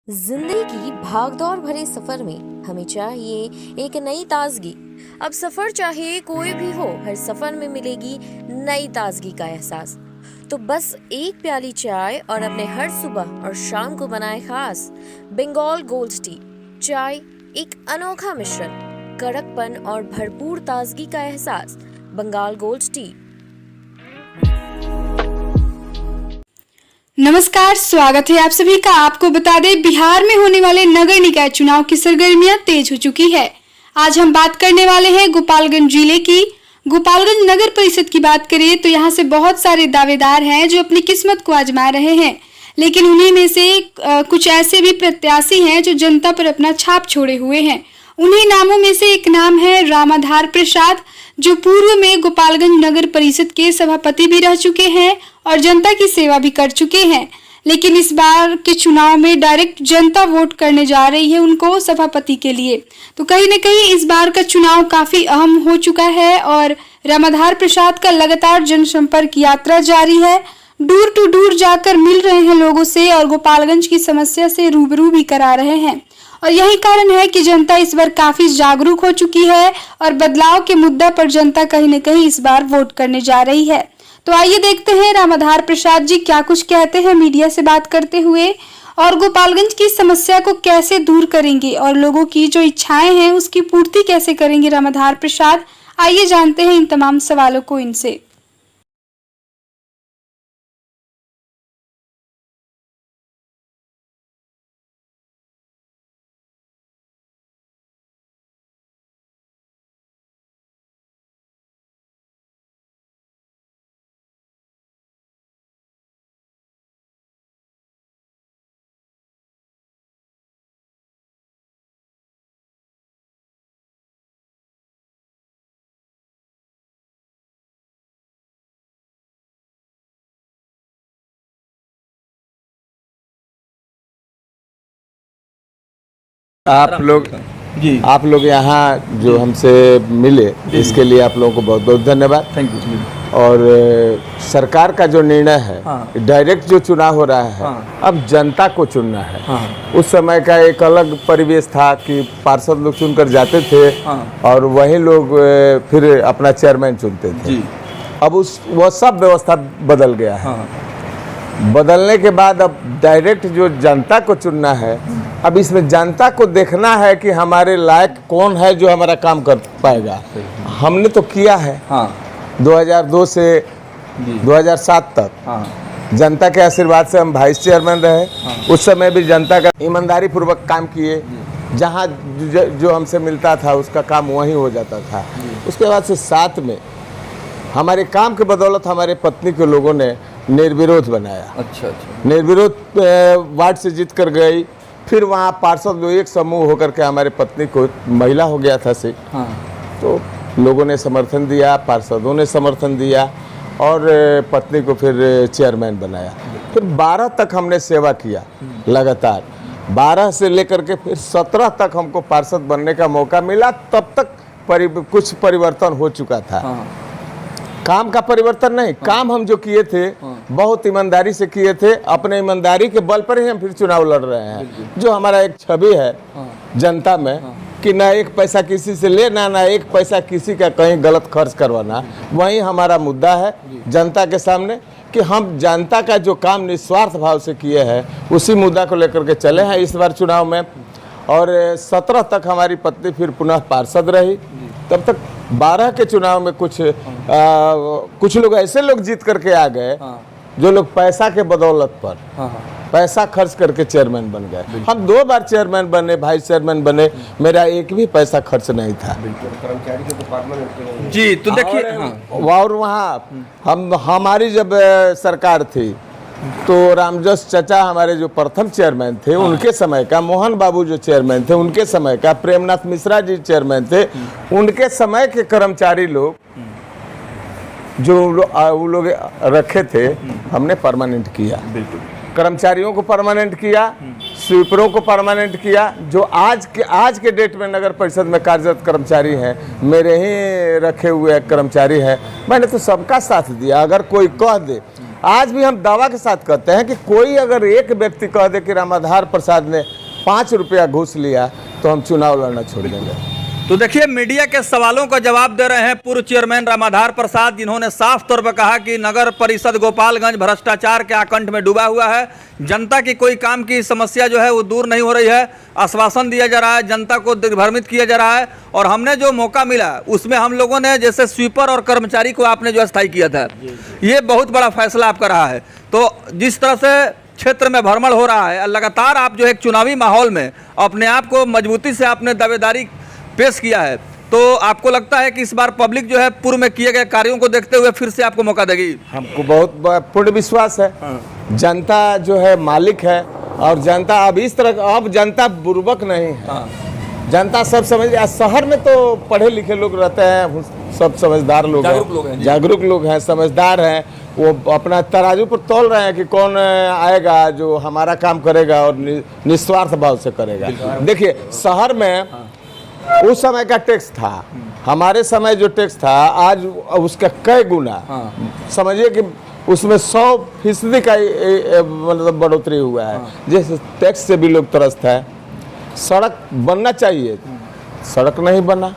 जिंदगी की भागदौड़ भरे सफर में हमें चाहिए एक नई ताजगी। अब सफर चाहे कोई भी हो, हर सफर में मिलेगी नई ताजगी का एहसास। तो बस एक प्याली चाय और अपने हर सुबह और शाम को बनाए खास बंगाल गोल्ड टी। चाय एक अनोखा मिश्रण, कड़कपन और भरपूर ताजगी का एहसास। Bengal gold tea. नमस्कार, स्वागत है आप सभी का। आपको बता दें, बिहार में होने वाले नगर निकाय चुनाव की सरगर्मियां तेज हो चुकी है। आज हम बात करने वाले हैं गोपालगंज जिले की। गोपालगंज नगर परिषद की बात करें तो यहाँ से बहुत सारे दावेदार हैं जो अपनी किस्मत को आजमा रहे हैं, लेकिन उन्हीं में से कुछ ऐसे भी प्रत्याशी हैं जो जनता पर अपना छाप छोड़े हुए हैं। उन्हीं नामों में से एक नाम है रामाधार प्रसाद, जो पूर्व में गोपालगंज नगर परिषद के सभापति भी रह चुके हैं और जनता की सेवा भी कर चुके हैं। लेकिन इस बार के चुनाव में डायरेक्ट जनता वोट करने जा रही है उनको सभापति के लिए। तो कहीं न कहीं इस बार का चुनाव काफी अहम हो चुका है और रामाधार प्रसाद का लगातार जनसंपर्क यात्रा जारी है। दूर टू दूर जाकर मिल रहे हैं लोगों से और गोपालगंज की समस्या से रूबरू भी करा रहे हैं। और यही कारण है कि जनता इस बार काफी जागरूक हो चुकी है और बदलाव के मुद्दा पर जनता कहीं न कहीं इस बार वोट करने जा रही है। तो आइए देखते हैं रामाधार प्रसाद जी क्या कुछ कहते हैं मीडिया से बात करते हुए, और गोपालगंज की समस्या को कैसे दूर करेंगे और लोगों की जो इच्छाएं हैं उसकी पूर्ति कैसे करेंगे रामाधार प्रसाद। आइए जानते हैं इन तमाम सवालों को इनसे। आप लोग यहाँ जो हमसे मिले इसके लिए आप लोगों को बहुत बहुत धन्यवाद। Thank you. और सरकार का जो निर्णय है, डायरेक्ट जो चुनाव हो रहा है, अब जनता को चुनना है। उस समय का एक अलग परिवेश था कि पार्षद लोग चुनकर जाते थे और वही लोग फिर अपना चेयरमैन चुनते थे। अब वह सब व्यवस्था बदल गया है। बदलने के बाद अब डायरेक्ट जो जनता को चुनना है, अब इसमें जनता को देखना है कि हमारे लायक कौन है जो हमारा काम कर पाएगा। हमने तो किया है 2002 से 2007 तक। जनता के आशीर्वाद से हम वाइस चेयरमैन रहे। उस समय भी जनता का ईमानदारी पूर्वक काम किए। जहाँ जो हमसे मिलता था उसका काम वहीं हो जाता था। उसके बाद से साथ में हमारे काम के बदौलत हमारे पत्नी के लोगों ने निर्विरोध बनाया। अच्छा। निर्विरोध वार्ड से जीत कर गई। फिर वहाँ पार्षद लोग एक समूह होकर के हमारे पत्नी को महिला हो गया था से तो लोगों ने समर्थन दिया, पार्षदों ने समर्थन दिया और पत्नी को फिर चेयरमैन बनाया। फिर 12 तक हमने सेवा किया लगातार। 12 से लेकर के फिर 17 तक हमको पार्षद बनने का मौका मिला। तब तक कुछ परिवर्तन हो चुका था। काम का परिवर्तन नहीं, काम हम जो किए थे बहुत ईमानदारी से किए थे। अपने ईमानदारी के बल पर ही हम फिर चुनाव लड़ रहे हैं। जो हमारा एक छवि है जनता में कि ना एक पैसा किसी से लेना, ना एक पैसा किसी का कहीं गलत खर्च करवाना, वही हमारा मुद्दा है जनता के सामने कि हम जनता का जो काम निस्वार्थ भाव से किए हैं उसी मुद्दा को लेकर के चले हैं इस बार चुनाव में। और 17 तक हमारी पत्नी फिर पुनः पार्षद रही। तब तक 12 के चुनाव में कुछ लोग ऐसे लोग जीत करके आ गए जो लोग पैसा के बदौलत पर पैसा खर्च करके चेयरमैन बन गए। हम 2 बार चेयरमैन बने, वाइस चेयरमैन बने, मेरा एक भी पैसा खर्च नहीं था। जी तो देखिए और वहाँ हमारी जब सरकार थी तो रामजस चाचा हमारे जो प्रथम चेयरमैन थे उनके समय का, मोहन बाबू जो चेयरमैन थे उनके समय का, प्रेमनाथ मिश्रा जी चेयरमैन थे, उनके समय के कर्मचारी लोग जो वो लोग रखे थे हमने परमानेंट किया। कर्मचारियों को परमानेंट किया, स्वीपरों को परमानेंट किया। जो आज के डेट में नगर परिषद में कार्यरत कर्मचारी हैं, मेरे ही रखे हुए कर्मचारी हैं, मैंने तो सबका साथ दिया। अगर कोई कह दे आज भी हम दावा के साथ कहते हैं कि कोई अगर एक व्यक्ति कह दे कि रामाधार प्रसाद ने 5 रुपया घूस लिया तो हम चुनाव लड़ना छोड़ देंगे। तो देखिए, मीडिया के सवालों का जवाब दे रहे हैं पूर्व चेयरमैन रामाधार प्रसाद, जिन्होंने साफ तौर पर कहा कि नगर परिषद गोपालगंज भ्रष्टाचार के आकंठ में डूबा हुआ है। जनता की कोई काम की समस्या जो है वो दूर नहीं हो रही है। आश्वासन दिया जा रहा है, जनता को दिग्भ्रमित किया जा रहा है, और हमने जो मौका मिला उसमें हम लोगों ने, जैसे स्वीपर और कर्मचारी को आपने जो अस्थायी किया था, ये बहुत बड़ा फैसला आपका रहा है। तो जिस तरह से क्षेत्र में भ्रमण हो रहा है, लगातार आप जो एक चुनावी माहौल में अपने आप को मजबूती से आपने दावेदारी पेश किया है, तो आपको लगता है कि इस बार पब्लिक जो है पूर्व में किए गए कार्यों को देखते हुए फिर से आपको मौका देगी? हमको बहुत पूर्ण विश्वास है। जनता जो है मालिक है, और जनता अब इस तरह, अब जनता बुर्बक नहीं है। जनता सब समझ, शहर में तो पढ़े लिखे लोग रहते हैं, सब समझदार लोग हैं, जागरूक लोग हैं, समझदार हैं। वो अपना तराजू पर तोल रहे हैं कि कौन आएगा जो हमारा काम करेगा और निस्वार्थ भाव से करेगा। देखिए, शहर में उस समय का टैक्स था, हमारे समय जो टैक्स था आज उसका कई गुना, समझिए कि उसमें 100% का मतलब बढ़ोतरी हुआ है। जैसे टैक्स से भी लोग त्रस्त है। सड़क बनना चाहिए, सड़क नहीं बना।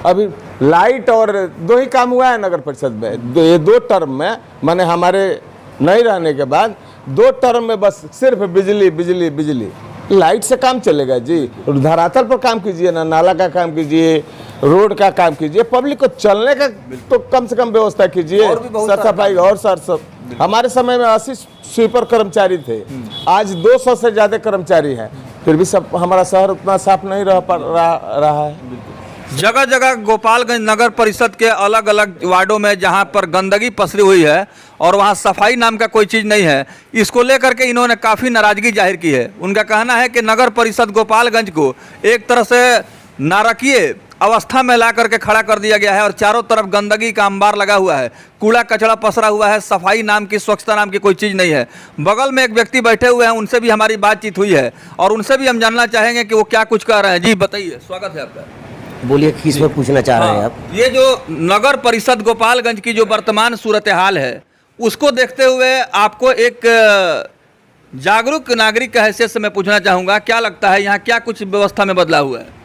अभी लाइट और 2 ही काम हुआ है नगर परिषद में, ये 2 टर्म में, माने हमारे नहीं रहने के बाद 2 टर्म में बस सिर्फ बिजली बिजली बिजली। लाइट से काम चलेगा जी? धरातल पर काम कीजिए ना, नाला का काम कीजिए, रोड का काम कीजिए, पब्लिक को चलने का तो कम से कम व्यवस्था कीजिए, सर सफाई और सर सब। हमारे समय में 80 स्वीपर कर्मचारी थे, आज 200 से ज्यादा कर्मचारी हैं, फिर भी सब हमारा शहर उतना साफ नहीं रहा है। जगह जगह गोपालगंज नगर परिषद के अलग अलग वार्डों में जहां पर गंदगी पसरी हुई है और वहां सफाई नाम का कोई चीज़ नहीं है, इसको लेकर के इन्होंने काफ़ी नाराजगी जाहिर की है। उनका कहना है कि नगर परिषद गोपालगंज को एक तरह से नारकीय अवस्था में ला करके खड़ा कर दिया गया है, और चारों तरफ गंदगी का अंबार लगा हुआ है, कूड़ा कचरा पसरा हुआ है, सफाई नाम की, स्वच्छता नाम की कोई चीज़ नहीं है। बगल में एक व्यक्ति बैठे हुए हैं, उनसे भी हमारी बातचीत हुई है और उनसे भी हम जानना चाहेंगे कि वो क्या कुछ कह रहे हैं। जी बताइए, स्वागत है आपका। बोलिए, किस में पूछना चाह रहे हैं आप? ये जो नगर परिषद गोपालगंज की जो वर्तमान सूरत हाल है, उसको देखते हुए आपको एक जागरूक नागरिक की हैसियत से मैं पूछना चाहूँगा, क्या लगता है यहाँ क्या कुछ व्यवस्था में बदलाव हुआ है?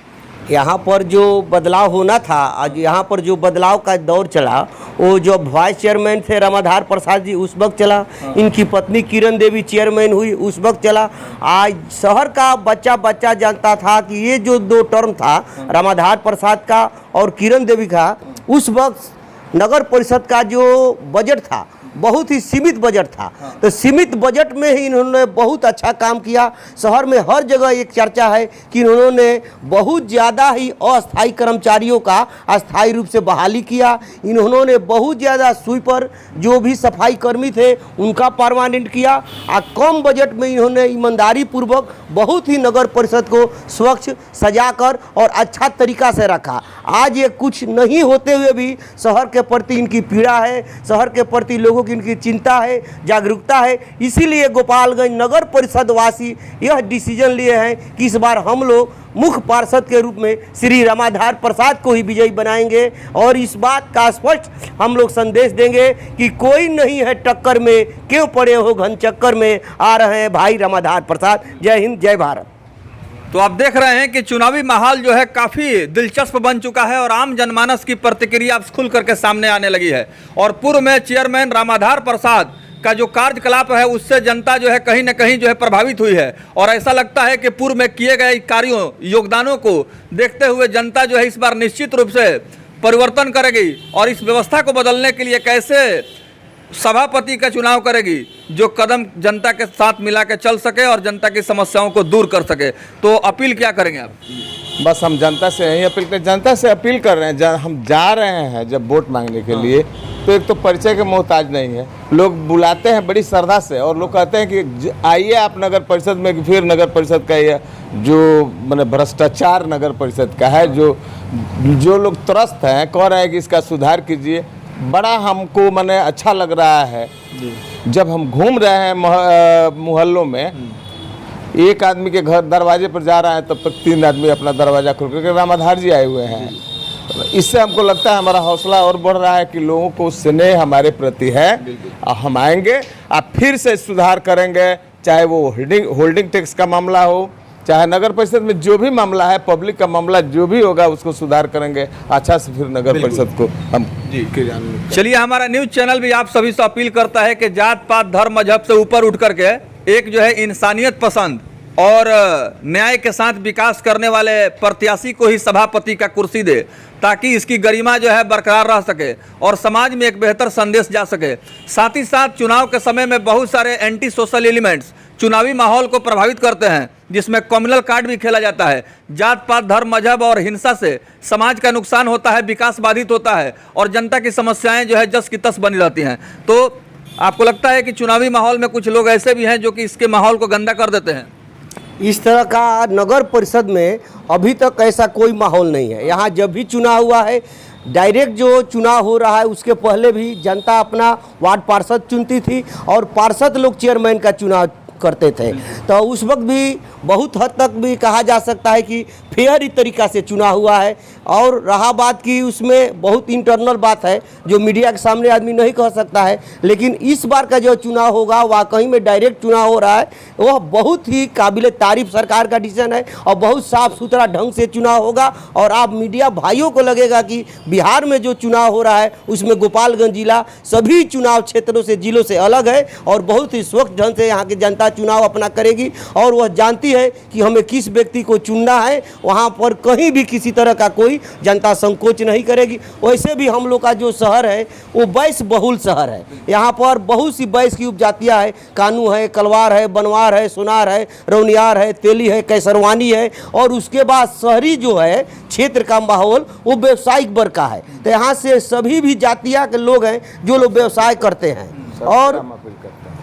यहाँ पर जो बदलाव होना था, आज यहाँ पर जो बदलाव का दौर चला, वो जो वाइस चेयरमैन थे रामाधार प्रसाद जी उस वक्त चला, इनकी पत्नी किरण देवी चेयरमैन हुई उस वक्त चला। आज शहर का बच्चा जानता था कि ये जो 2 टर्म था रामाधार प्रसाद का और किरण देवी का, उस वक्त नगर परिषद का जो बजट था बहुत ही सीमित बजट था। तो सीमित बजट में ही इन्होंने बहुत अच्छा काम किया। शहर में हर जगह एक चर्चा है कि इन्होंने बहुत ज़्यादा ही अस्थायी कर्मचारियों का अस्थायी रूप से बहाली किया। इन्होंने बहुत ज़्यादा स्वीपर जो भी सफाई कर्मी थे उनका परमानेंट किया, और कम बजट में इन्होंने ईमानदारी पूर्वक बहुत ही नगर परिषद को स्वच्छ सजाकर और अच्छा तरीका से रखा। आज ये कुछ नहीं होते हुए भी शहर के प्रति इनकी पीड़ा है, शहर के प्रति लोगों की इनकी चिंता है, जागरूकता है। इसीलिए गोपालगंज नगर परिषद वासी यह डिसीजन लिए हैं कि इस बार हम लोग मुख्य पार्षद के रूप में श्री रामाधार प्रसाद को ही विजयी बनाएंगे, और इस बात का स्पष्ट हम लोग संदेश देंगे कि कोई नहीं है टक्कर में, क्यों पड़े हो घन चक्कर में, आ रहे हैं भाई रामाधार प्रसाद। जय हिंद, जय भारत। तो आप देख रहे हैं कि चुनावी माहौल जो है काफ़ी दिलचस्प बन चुका है, और आम जनमानस की प्रतिक्रिया अब खुल करके सामने आने लगी है। और पूर्व में चेयरमैन रामाधार प्रसाद का जो कार्यकलाप है उससे जनता जो है कहीं ना कहीं जो है प्रभावित हुई है, और ऐसा लगता है कि पूर्व में किए गए कार्यों, योगदानों को देखते हुए जनता जो है इस बार निश्चित रूप से परिवर्तन करेगी, और इस व्यवस्था को बदलने के लिए कैसे सभापति का चुनाव करेगी जो कदम जनता के साथ मिला के चल सके और जनता की समस्याओं को दूर कर सके। तो अपील क्या करेंगे आप? बस हम जनता से यही अपील कर, जनता से अपील कर रहे हैं। हम जा रहे हैं जब वोट मांगने के लिए, तो एक तो परिचय के मोहताज नहीं है, लोग बुलाते हैं बड़ी श्रद्धा से, और लोग कहते हैं कि आइए आप नगर परिषद में। फिर नगर परिषद का ये जो मैंने भ्रष्टाचार नगर परिषद का है, जो लोग त्रस्त हैं, कह रहे हैं कि इसका सुधार कीजिए। बड़ा हमको मैंने अच्छा लग रहा है जब हम घूम रहे हैं मोहल्लों में, एक आदमी के घर दरवाजे पर जा रहा है तब तक 3 आदमी अपना दरवाज़ा खोल करके रामाधार जी आए हुए हैं, इससे हमको लगता है हमारा हौसला और बढ़ रहा है कि लोगों को स्नेह हमारे प्रति है और हम आएंगे और फिर से सुधार करेंगे, चाहे वो होल्डिंग टैक्स का मामला हो, चाहे नगर परिषद में जो भी मामला है, पब्लिक का मामला जो भी होगा उसको सुधार करेंगे अच्छा से, फिर नगर परिषद को हम चलिए, हमारा न्यूज चैनल भी आप सभी से अपील करता है कि जात पात धर्म मजहब से ऊपर उठ करके एक जो है इंसानियत पसंद और न्याय के साथ विकास करने वाले प्रत्याशी को ही सभापति का कुर्सी दे, ताकि इसकी गरिमा जो है बरकरार रह सके और समाज में एक बेहतर संदेश जा सके। साथ ही साथ चुनाव के समय में बहुत सारे एंटी सोशल एलिमेंट्स चुनावी माहौल को प्रभावित करते हैं, जिसमें कम्युनल कार्ड भी खेला जाता है। जात पात धर्म मजहब और हिंसा से समाज का नुकसान होता है, विकास बाधित होता है और जनता की समस्याएं जो है जस की तस बनी रहती हैं। तो आपको लगता है कि चुनावी माहौल में कुछ लोग ऐसे भी हैं जो कि इसके माहौल को गंदा कर देते हैं? इस तरह का नगर परिषद में अभी तक ऐसा कोई माहौल नहीं है। यहाँ जब भी चुनाव हुआ है, डायरेक्ट जो चुनाव हो रहा है उसके पहले भी जनता अपना वार्ड पार्षद चुनती थी और पार्षद लोग चेयरमैन का चुनाव करते थे। तो उस वक्त भी बहुत हद तक भी कहा जा सकता है कि फेयर ही तरीका से चुनाव हुआ है। और रहा बात की उसमें बहुत इंटरनल बात है जो मीडिया के सामने आदमी नहीं कह सकता है, लेकिन इस बार का जो चुनाव होगा वाकई में डायरेक्ट चुनाव हो रहा है, वह बहुत ही काबिल तारीफ सरकार का डिसीजन है और बहुत साफ सुथरा ढंग से चुनाव होगा। और आप मीडिया भाइयों को लगेगा कि बिहार में जो चुनाव हो रहा है उसमें गोपालगंज जिला सभी चुनाव क्षेत्रों से, जिलों से अलग है और बहुत ही स्वच्छ ढंग से यहाँ की जनता चुनाव अपना करेगी और वह जानती है कि हमें किस व्यक्ति को चुनना है। वहाँ पर कहीं भी किसी तरह का कोई जनता संकोच नहीं करेगी। वैसे भी हम लोग का जो शहर है वो वैश्य बहुल शहर है। यहाँ पर बहुत सी वैश्य की उपजातियाँ है, कानू है, कलवार है, बनवार है, सोनार है, रौनियार है, तेली है, कैसरवानी है। और उसके बाद शहरी जो है क्षेत्र का माहौल वो व्यावसायिक वर्ग का है। तो यहाँ से सभी भी जातियाँ के लोग हैं जो लोग व्यवसाय करते हैं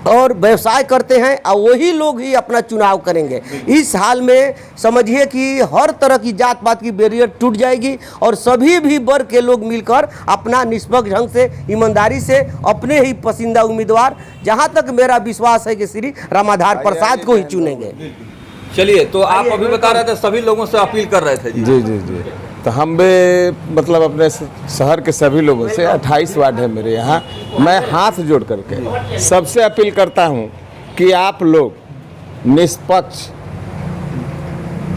और व्यवसाय करते हैं और वही लोग ही अपना चुनाव करेंगे। इस हाल में समझिए कि हर तरह की जात पात की बैरियर टूट जाएगी और सभी भी वर्ग के लोग मिलकर अपना निष्पक्ष ढंग से, ईमानदारी से अपने ही पसंदीदा उम्मीदवार, जहां तक मेरा विश्वास है कि श्री रामाधार प्रसाद को ही चुनेंगे। चलिए, तो आप अभी बता रहे थे सभी लोगों से अपील कर रहे थे। जी जी जी, तो हम भी मतलब अपने शहर के सभी लोगों से, 28 वार्ड है मेरे यहाँ, मैं हाथ जोड़ करके सबसे अपील करता हूँ कि आप लोग निष्पक्ष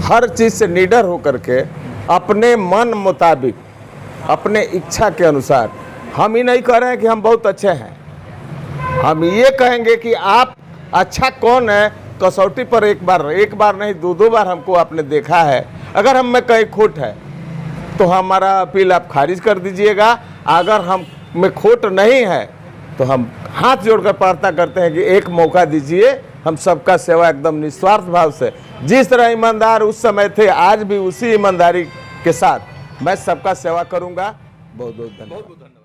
हर चीज़ से निडर होकर के अपने मन मुताबिक, अपने इच्छा के अनुसार, हम ही नहीं कह रहे हैं कि हम बहुत अच्छे हैं, हम ये कहेंगे कि आप अच्छा कौन है कसौटी पर एक बार नहीं 2 बार हमको आपने देखा है। अगर हम में कहीं खोट है तो हमारा अपील आप खारिज कर दीजिएगा। अगर हम में खोट नहीं है तो हम हाथ जोड़कर प्रार्थना करते हैं कि एक मौका दीजिए, हम सबका सेवा एकदम निस्वार्थ भाव से, जिस तरह ईमानदार उस समय थे आज भी उसी ईमानदारी के साथ मैं सबका सेवा करूंगा। बहुत बहुत धन्यवाद।